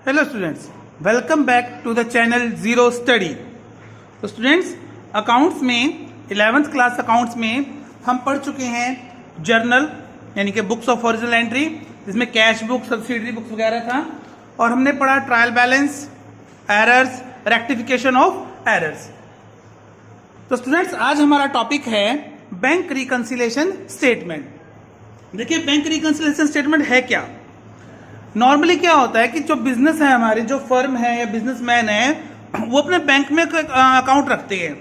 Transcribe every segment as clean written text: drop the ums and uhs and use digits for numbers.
Hello students, welcome back to the channel Zero Study. तो स्टूडेंट्स, अकाउंट्स में 11th क्लास अकाउंट्स में हम पढ़ चुके हैं जर्नल यानी कि बुक्स ऑफ ओरिजिनल एंट्री, जिसमें कैश बुक, सब्सिडरी बुक्स वगैरह था, और हमने पढ़ा trial balance, errors, rectification of errors. तो स्टूडेंट्स, आज हमारा टॉपिक है बैंक रिकंसिलेशन स्टेटमेंट। देखिए, बैंक रिकंसिलेशन स्टेटमेंट है क्या। नॉर्मली क्या होता है कि जो बिजनेस है, हमारी जो फर्म है या बिजनेसमैन है, वो अपने बैंक में अकाउंट रखते हैं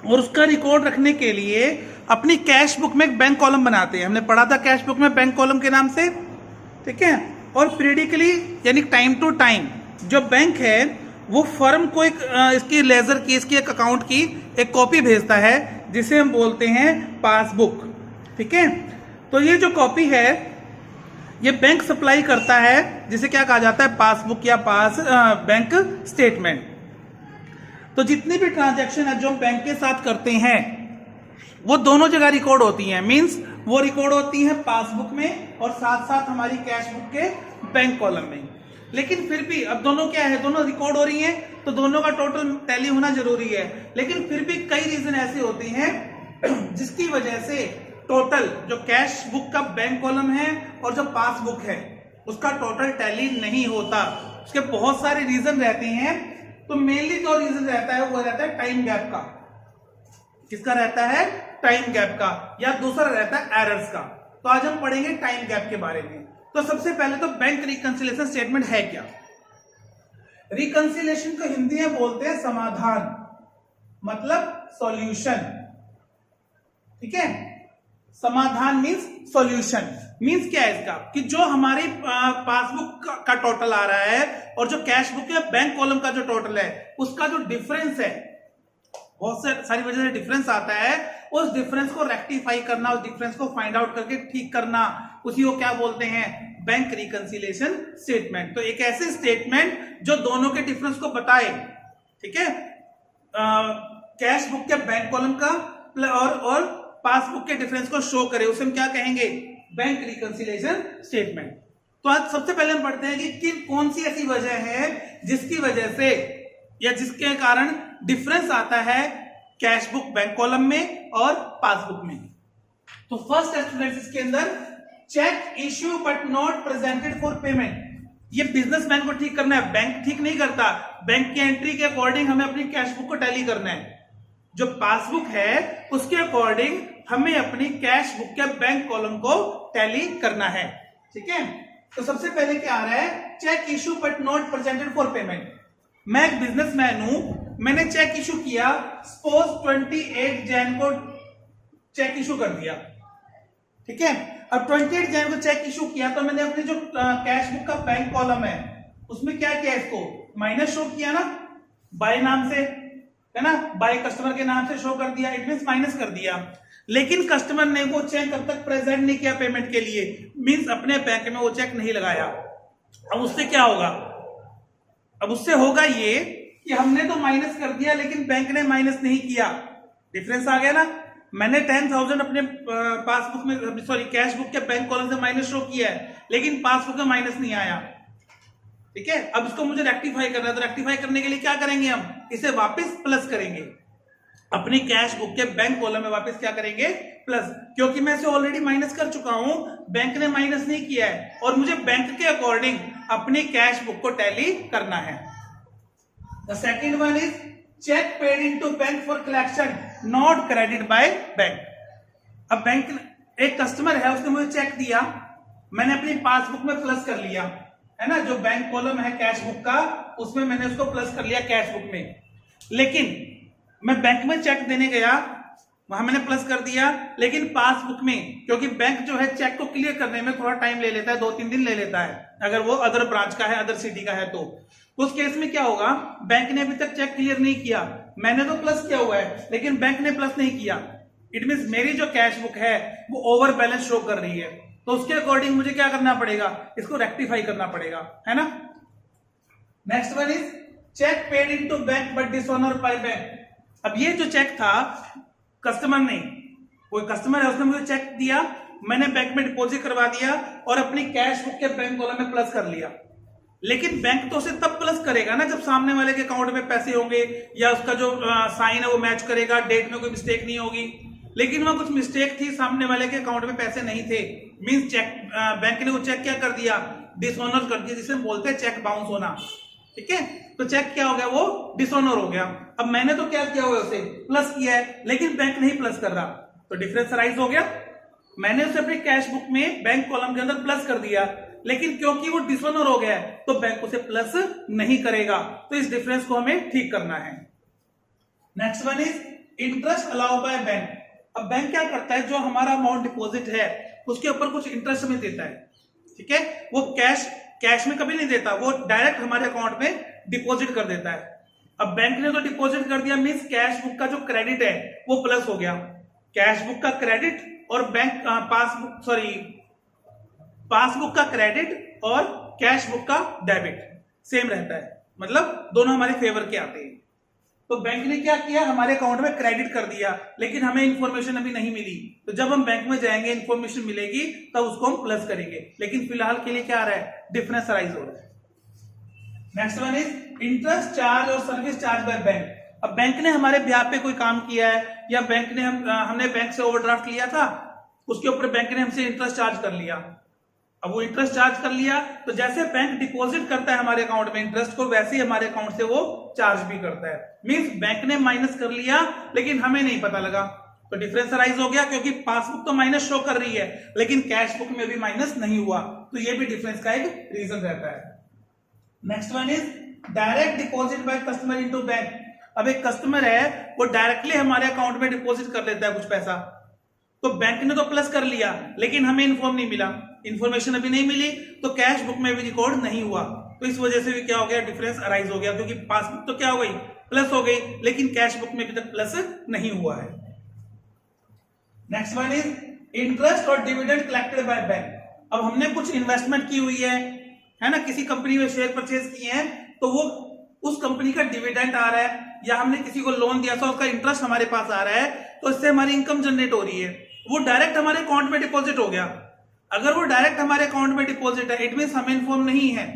और उसका रिकॉर्ड रखने के लिए अपनी कैश बुक में एक बैंक कॉलम बनाते हैं। हमने पढ़ा था कैश बुक में बैंक कॉलम के नाम से, ठीक है। और पीरियडिकली यानी टाइम टू टाइम जो बैंक है वो फर्म को एक इसकी लेजर की, इसकी एक अकाउंट की एक कॉपी भेजता है, जिसे हम बोलते हैं पासबुक, ठीक है। तो ये जो कॉपी है ये बैंक सप्लाई करता है, जिसे क्या कहा जाता है, पासबुक या बैंक स्टेटमेंट। तो जितनी भी ट्रांजैक्शन है जो हम बैंक के साथ करते हैं वो दोनों जगह रिकॉर्ड होती हैं। मींस वो रिकॉर्ड होती है पासबुक में और साथ साथ हमारी कैश बुक के बैंक कॉलम में। लेकिन फिर भी अब दोनों क्या है, दोनों रिकॉर्ड हो रही हैं, तो दोनों का टोटल टैली होना जरूरी है। लेकिन फिर भी कई रीजन ऐसे होते हैं जिसकी वजह से टोटल जो कैश बुक का बैंक कॉलम है और जो पासबुक है उसका टोटल टैली नहीं होता। उसके बहुत सारे रीजन रहते हैं। तो मेनली जो रीजन रहता है वो रहता है टाइम गैप का। किसका रहता है? टाइम गैप का। या दूसरा रहता है एरर्स का। तो आज हम पढ़ेंगे टाइम गैप के बारे में। तो सबसे पहले तो बैंक रिकंसिलेशन स्टेटमेंट है क्या। रिकंसिलेशन को हिंदी में बोलते हैं समाधान, मतलब सॉल्यूशन, ठीक है। समाधान मींस सॉल्यूशन। मींस क्या है इसका कि जो हमारी पासबुक का टोटल आ रहा है और जो कैश बुक या बैंक कॉलम का जो टोटल है उसका जो डिफरेंस है, बहुत सारी वजह से डिफरेंस आता है, उस डिफरेंस को रेक्टिफाई करना, उस डिफरेंस को फाइंड आउट करके ठीक करना, उसी को क्या बोलते हैं, बैंक रिकंसिलेशन स्टेटमेंट। तो एक ऐसे स्टेटमेंट जो दोनों के डिफरेंस को बताए, ठीक है, कैश बुक के बैंक कॉलम का और पासबुक के डिफरेंस को शो करे, उसे हम क्या कहेंगे, बैंक रिकंसिलेशन स्टेटमेंट। तो आज सबसे पहले हम पढ़ते हैं कि कौन सी ऐसी वजह है जिसकी वजह से या जिसके कारण डिफरेंस आता है कैश बुक बैंक कॉलम में और पासबुक में। तो फर्स्ट स्टूडेंट्स, इसके अंदर cheque issue but not presented for payment. ये बिजनेसमैन को ठीक करना है, बैंक ठीक नहीं करता। बैंक की एंट्री के अकॉर्डिंग हमें अपनी कैश बुक को टैली करना है। जो पासबुक है उसके अकॉर्डिंग हमें अपनी कैश बुक के बैंक कॉलम को टैली करना है, ठीक है। तो सबसे पहले क्या आ रहा है, cheque issue but not presented for payment. मैं एक बिजनेसमैन हूं, मैंने चेक इशू किया, सपोज 28 जैन को चेक इशू कर दिया, ठीक है। अब 28 जैन को चेक इशू किया तो मैंने अपनी जो कैश बुक का बैंक कॉलम है उसमें क्या किया, इसको माइनस शो किया ना, बाय नाम से, है ना, बाय कस्टमर के नाम से शो कर दिया, इट मींस माइनस कर दिया। लेकिन कस्टमर ने वो चेक अब तक प्रेजेंट नहीं किया पेमेंट के लिए, मींस अपने बैंक में वो चेक नहीं लगाया। अब उससे क्या होगा, अब उससे होगा ये कि हमने तो माइनस कर दिया लेकिन बैंक ने माइनस नहीं किया। डिफरेंस आ गया ना। मैंने 10,000 अपने पासबुक में, सॉरी, कैश बुक के बैंक कॉलम से माइनस शो किया है, लेकिन पासबुक में माइनस नहीं आया, ठीक है। अब इसको मुझे रेक्टिफाई करना है, तो रेक्टिफाई करने के लिए क्या करेंगे, हम इसे वापस प्लस करेंगे, अपनी कैश बुक के बैंक कॉलम में वापस क्या करेंगे, प्लस, क्योंकि मैं इसे ऑलरेडी माइनस कर चुका हूं, बैंक ने माइनस नहीं किया है और मुझे बैंक के अकॉर्डिंग अपनी कैश बुक को टैली करना है। The second one is cheque paid into bank for collection not credit by bank. अब बैंक, एक कस्टमर है, उसने मुझे चेक दिया, मैंने अपनी पासबुक में प्लस कर लिया, है ना, जो बैंक कॉलम है कैश बुक का उसमें मैंने उसको प्लस कर लिया कैश बुक में। लेकिन मैं बैंक में चेक देने गया, वहां मैंने प्लस कर दिया, लेकिन पासबुक में, क्योंकि बैंक जो है चेक को क्लियर करने में थोड़ा टाइम ले लेता है, 2-3 दिन ले लेता है, अगर वो अदर ब्रांच का है, अदर सिटी का है। तो उस केस में क्या होगा, बैंक ने अभी तक चेक क्लियर नहीं किया, मैंने तो प्लस किया हुआ है लेकिन बैंक ने प्लस नहीं किया, इट मींस मेरी जो कैश बुक है वो ओवर बैलेंस शो कर रही है। तो उसके अकॉर्डिंग मुझे क्या करना पड़ेगा, इसको रेक्टिफाई करना पड़ेगा, है ना। Next one is cheque paid into bank but dishonour by bank. अब ये जो चेक था, कस्टमर ने, कोई कस्टमर है, उसने मुझे चेक दिया, मैंने बैंक में डिपॉजिट करवा दिया और अपनी कैश बुक के बैंक कॉलम में प्लस कर लिया। लेकिन बैंक तो उसे तब प्लस करेगा ना जब सामने वाले के अकाउंट में पैसे होंगे या उसका जो साइन है वो मैच करेगा, डेट में कोई मिस्टेक नहीं होगी। लेकिन वहां कुछ मिस्टेक थी, सामने वाले के अकाउंट में पैसे नहीं थे, मींस चेक बैंक ने वो चेक क्या कर दिया, डिसऑनर कर दिया, जिसे बोलते हैं चेक बाउंस होना। ठीक है, तो चेक क्या हो गया, वो डिसऑनर हो गया। अब मैंने तो क्या किया हुआ उसे प्लस किया है, लेकिन बैंक नहीं प्लस कर रहा, तो डिफरेंस राइज हो गया। मैंने उसे अपने कैश बुक में बैंक कॉलम के अंदर प्लस कर दिया, लेकिन क्योंकि वो डिसऑनर हो गया है तो बैंक उसे प्लस नहीं करेगा, तो इस डिफरेंस को हमें ठीक करना है। Next one is interest allow bye bank. अब बैंक क्या करता है, जो हमारा अमाउंट डिपॉजिट है उसके ऊपर कुछ इंटरेस्ट हमें देता है। ठीक है, वो कैश में कभी नहीं देता, वो डायरेक्ट हमारे अकाउंट में डिपॉजिट कर देता है। अब बैंक ने तो डिपॉजिट कर दिया, मींस कैश बुक का जो क्रेडिट है वो प्लस हो गया। कैश बुक का क्रेडिट और बैंक पासबुक का क्रेडिट और कैश बुक का डेबिट सेम रहता है, मतलब दोनों हमारे फेवर के आते हैं। तो बैंक ने क्या किया, हमारे अकाउंट में क्रेडिट कर दिया, लेकिन हमें इंफॉर्मेशन अभी नहीं मिली, तो जब हम बैंक में जाएंगे इंफॉर्मेशन मिलेगी तब उसको हम प्लस करेंगे, लेकिन फिलहाल के लिए क्या आ रहा है, डिफरेंस राइज हो रहा है। Next one is interest charge और सर्विस चार्ज बाय बैंक। अब बैंक ने हमारे ब्याह पे कोई काम किया है या बैंक ने हमने बैंक से ओवरड्राफ्ट लिया था, उसके ऊपर बैंक ने हमसे इंटरेस्ट चार्ज कर लिया। अब वो इंटरेस्ट चार्ज कर लिया तो जैसे बैंक डिपॉजिट करता है हमारे अकाउंट में इंटरेस्ट को, वैसे ही हमारे अकाउंट से वो चार्ज भी करता है। मींस बैंक ने माइनस कर लिया लेकिन हमें नहीं पता लगा, तो डिफरेंस राइज हो गया, क्योंकि पासबुक तो माइनस शो कर रही है लेकिन कैश बुक में भी माइनस नहीं हुआ, तो ये भी डिफरेंस का एक रीजन रहता है। Next one is direct deposit by customer into bank. अब एक कस्टमर है वो डायरेक्टली हमारे अकाउंट में डिपॉजिट कर लेता है कुछ पैसा, तो बैंक ने तो प्लस कर लिया लेकिन हमें इन्फॉर्म नहीं मिला, इन्फॉर्मेशन अभी नहीं मिली, तो कैश बुक में भी रिकॉर्ड नहीं हुआ, तो इस वजह से भी क्या हो गया, डिफरेंस अराइज हो गया, क्योंकि पासबुक तो क्या हो गई, प्लस हो गई, लेकिन कैश बुक में अभी तक प्लस नहीं हुआ है। नेक्स्ट वन इज इंटरेस्ट और डिविडेंड कलेक्टेड बाय बैंक। अब हमने कुछ इन्वेस्टमेंट की हुई है ना, किसी कंपनी में शेयर परचेज किए हैं, तो वो उस कंपनी का डिविडेंड आ रहा है, या हमने किसी को लोन दिया था उसका इंटरेस्ट हमारे पास आ रहा है, तो इससे हमारी इनकम जनरेट हो रही है, वो डायरेक्ट हमारे अकाउंट में डिपॉजिट हो गया। अगर वो डायरेक्ट हमारे अकाउंट में डिपॉजिट है, इट मींस हमें इन्फॉर्म नहीं है,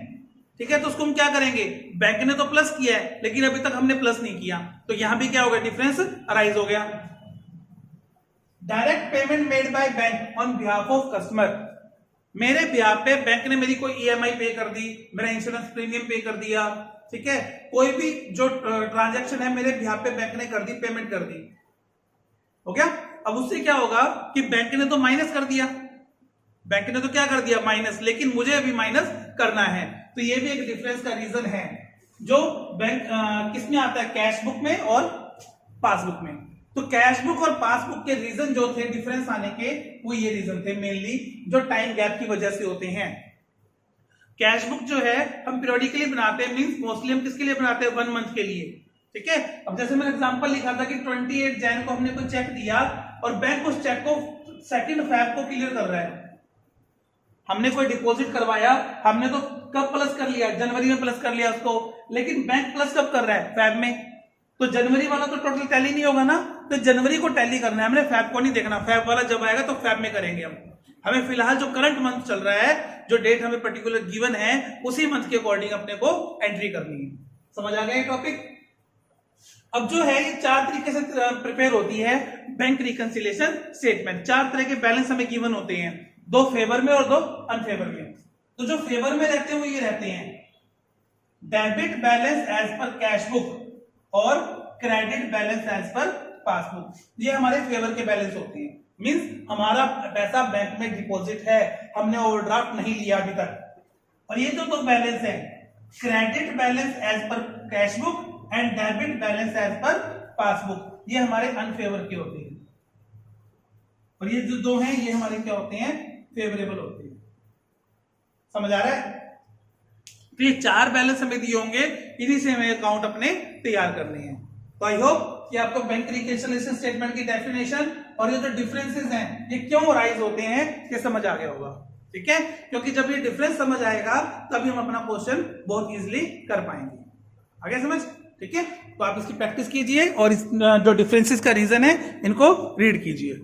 ठीक है, तो उसको हम क्या करेंगे, बैंक ने तो प्लस किया है लेकिन अभी तक हमने प्लस नहीं किया, तो यहां भी क्या हो गया, डिफरेंस अराइज हो गया। Direct payment made by bank on behalf of customer. मेरे बिहाफ पे बैंक ने मेरी कोई ईएमआई पे कर दी, मेरा इंश्योरेंस प्रीमियम पे कर दिया, ठीक है, कोई भी जो ट्रांजैक्शन है मेरे बिहाफ पे बैंक ने कर दी, पेमेंट कर दी, हो गया। अब उससे क्या होगा कि बैंक ने तो माइनस कर दिया, बैंक ने तो क्या कर दिया, माइनस, लेकिन मुझे अभी माइनस करना है, तो ये भी एक डिफरेंस का रीजन है, जो बैंक किसमें आता है, कैश बुक में और पासबुक में। तो कैश बुक और पासबुक के रीजन जो थे डिफरेंस आने के, वो ये रीजन थे मेनली, जो टाइम गैप की वजह से होते हैं। कैश बुक जो है हम पीरियडिकली बनाते हैं, मींस मोस्टली हम किसके लिए बनाते हैं, 1 मंथ के लिए, ठीक है। अब जैसे मैंने एग्जांपल लिखा था कि 28 जैन को हमने कोई चेक दिया और बैंक उस चेक को 2 फेब को क्लियर कर रहा है, हमने कोई डिपॉजिट करवाया, हमने तो कब प्लस कर लिया, जनवरी में प्लस कर लिया उसको, लेकिन बैंक प्लस कब कर रहा है, फेब में, तो जनवरी वाला तो टोटल टैली नहीं होगा ना, तो जनवरी को टैली करना है, हमने फेब को नहीं देखना, फेब वाला जब आएगा तो फेब में करेंगे हम। हमें फिलहाल जो करंट मंथ चल रहा है, जो डेट हमें पर्टिकुलर गिवन है, उसी मंथ के अकॉर्डिंग अपने को एंट्री करनी है। समझ आ गया ये टॉपिक। अब जो है ये 4 तरीके से प्रिपेयर होती है बैंक रिकंसिलिएशन स्टेटमेंट। 4 तरह के बैलेंस हमें गिवन होते हैं, 2 फेवर में और 2 अनफेवर में। तो जो फेवर में रहते हैं वो ये रहते हैं, debit balance as per cash book और credit balance as per passbook, ये हमारे फेवर के बैलेंस होते हैं। मींस हमारा पैसा बैंक में डिपॉजिट है, हमने ओवरड्राफ्ट नहीं लिया अभी तक, और ये जो 2 बैलेंस है, credit balance as per cash book and debit balance as per passbook, ये हमारे अनफेवर के होते हैं, और ये जो 2 हैं ये हमारे क्या होते हैं, फेवरेबल होते हैं। समझ आ रहा है। तो ये 4 बैलेंस हमें दिए होंगे, इन्हीं से हमें अकाउंट अपने तैयार करने हैं। तो आई होप कि आपको बैंक रिकंसिलिएशन स्टेटमेंट की डेफिनेशन और ये जो डिफरेंसेस हैं ये क्यों राइज होते हैं ये समझ आ गया होगा, ठीक है, क्योंकि जब ये डिफरेंस समझ आएगा तभी हम अपना क्वेश्चन बहुत इजीली कर पाएंगे। आगे समझ, ठीक है। तो आप इसकी प्रैक्टिस कीजिए और इस जो डिफरेंसेस का रीजन है इनको रीड कीजिए।